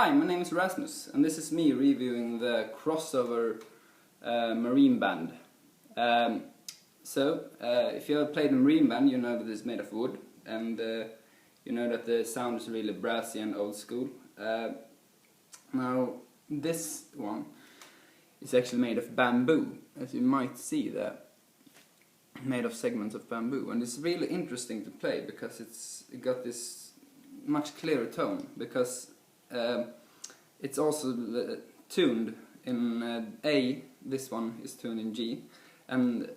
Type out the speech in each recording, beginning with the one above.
Hi, my name is Rasmus, and this is me reviewing the crossover marineband. If you have played a marineband, you know that it's made of wood, and you know that the sound is really brassy and old school. Now, this one is actually made of bamboo, as you might see there, made of segments of bamboo, and it's really interesting to play because it got this much clearer tone, because it's also tuned in A. This one is tuned in G, and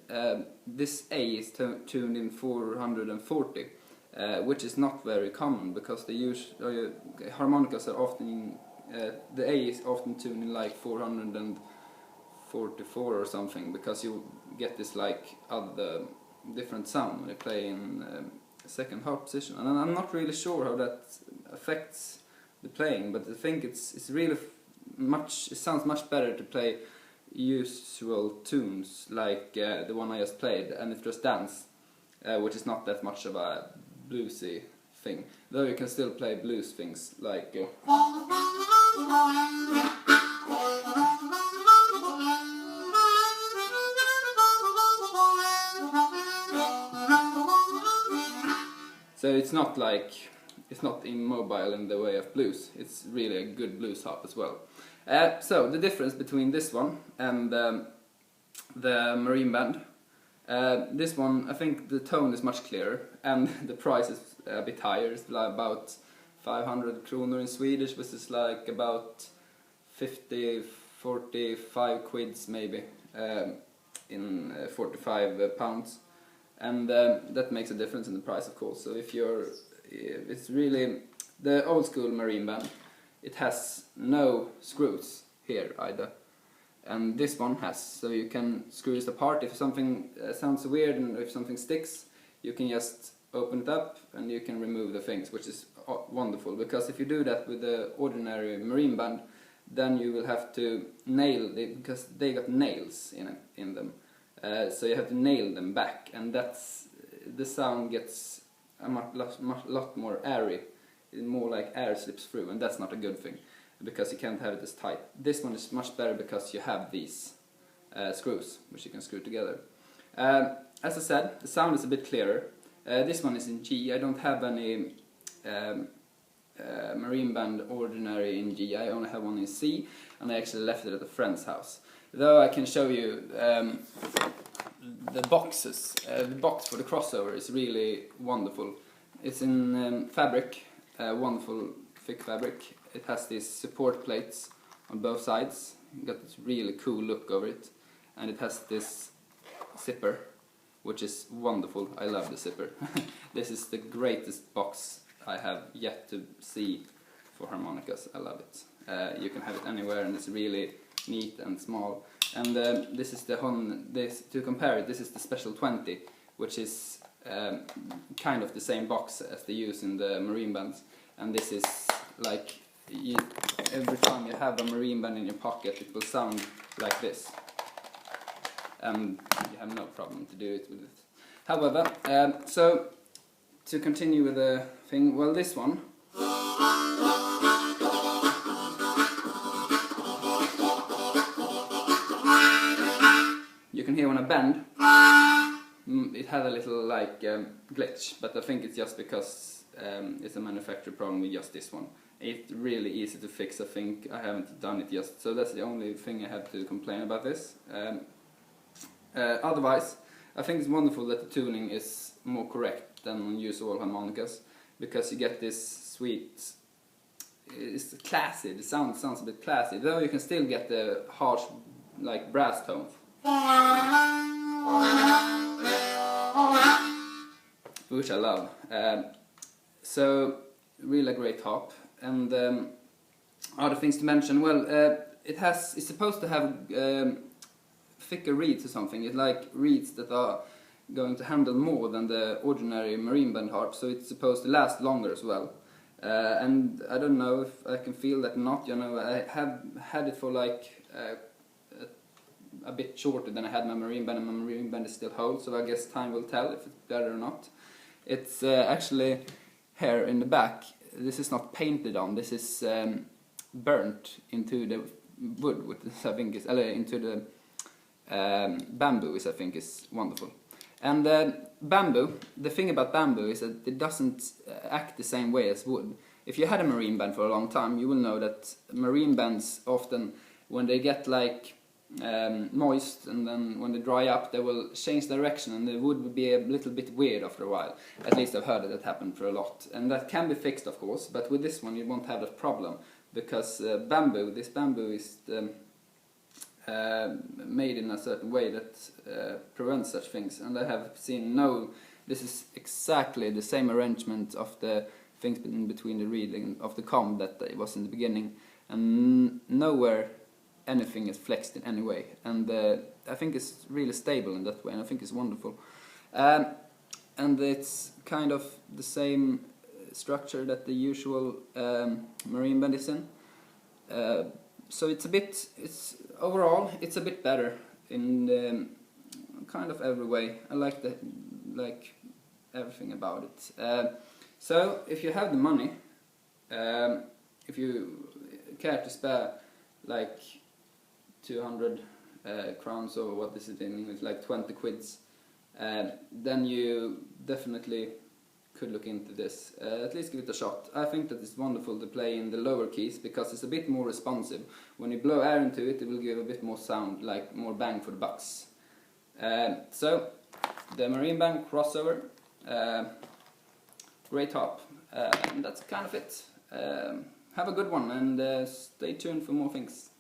this A is tuned in 440, which is not very common because harmonicas are often the A is often tuned in like 444 or something, because you get this like other different sound when you play in second harp position, and I'm not really sure how that affects the playing, but I think it's really it sounds much better to play usual tunes like the one I just played, and it's just dance, which is not that much of a bluesy thing, though you can still play blues things like so it's not immobile in the way of blues. It's really a good blues harp as well. So the difference between this one and the marineband, this one, I think the tone is much clearer and the price is a bit higher. It's like about 500 kronor in Swedish, which is like about 45 quids maybe, in 45 pounds. And that makes a difference in the price, of course. So if it's really the old school marineband, it has no screws here either, and this one has, so you can screw this apart. If something sounds weird and if something sticks, you can just open it up and you can remove the things, which is wonderful, because if you do that with the ordinary marineband, then you will have to nail it, because they got nails in them. So you have to nail them back, and the sound gets a lot more airy. It's more like air slips through, and that's not a good thing, because you can't have it as tight. This one is much better because you have these screws, which you can screw together. As I said, the sound is a bit clearer. This one is in G. I don't have any marineband ordinary in G. I only have one in C, and I actually left it at a friend's house. Though I can show you the boxes. The box for the crossover is really wonderful. It's in fabric, wonderful thick fabric. It has these support plates on both sides. You got this really cool look over it, and it has this zipper, which is wonderful. I love the zipper. This is the greatest box I have yet to see for harmonicas. I love it. You can have it anywhere, and it's really neat and small. And this is the Hohner. To compare it, this is the Special 20, which is kind of the same box as they use in the marinebands. And this is like, every time you have a marineband in your pocket, it will sound like this, and you have no problem to do it with it. However, so to continue with the thing, well, this one, you can hear when I bend, it had a little like glitch, but I think it's just because it's a manufacturer problem with just this one. It's really easy to fix. I think I haven't done it yet, so that's the only thing I have to complain about this. Otherwise, I think it's wonderful that the tuning is more correct than on usual harmonicas, because you get this sweet, it's classy, the sound sounds a bit classy, though you can still get the harsh like brass tone, which I love. So really a great harp. And other things to mention, well, it's supposed to have thicker reeds or something. It's like reeds that are going to handle more than the ordinary marineband harp, so it's supposed to last longer as well. And I don't know if I can feel that or not. You know, I have had it for like a bit shorter than I had my marineband, and my marineband is still whole, so I guess time will tell if it's better or not. It's actually here in the back, this is not painted on, this is burnt into the wood, which I think is into the bamboo, which I think is wonderful. And bamboo, the thing about bamboo is that it doesn't act the same way as wood. If you had a marine band for a long time, you will know that marine bands often, when they get like moist and then when they dry up, they will change direction and the wood will be a little bit weird after a while. At least I've heard that happen for a lot. And that can be fixed, of course, but with this one you won't have that problem, because this bamboo is made in a certain way that prevents such things. And I have seen this is exactly the same arrangement of the things in between the reed of the comb that it was in the beginning, and nowhere anything is flexed in any way, and I think it's really stable in that way, and I think it's wonderful. And it's kind of the same structure that the usual marine band is in. So overall it's a bit better in kind of every way. I like everything about it. So if you have the money, if you care to spare like 200 crowns, or what is it in English, like 20 quids, then you definitely could look into this. At least give it a shot. I think that it's wonderful to play in the lower keys because it's a bit more responsive. When you blow air into it, it will give a bit more sound, like more bang for the bucks. So the marine band crossover, great harp, and that's kind of it. Have a good one, and stay tuned for more things.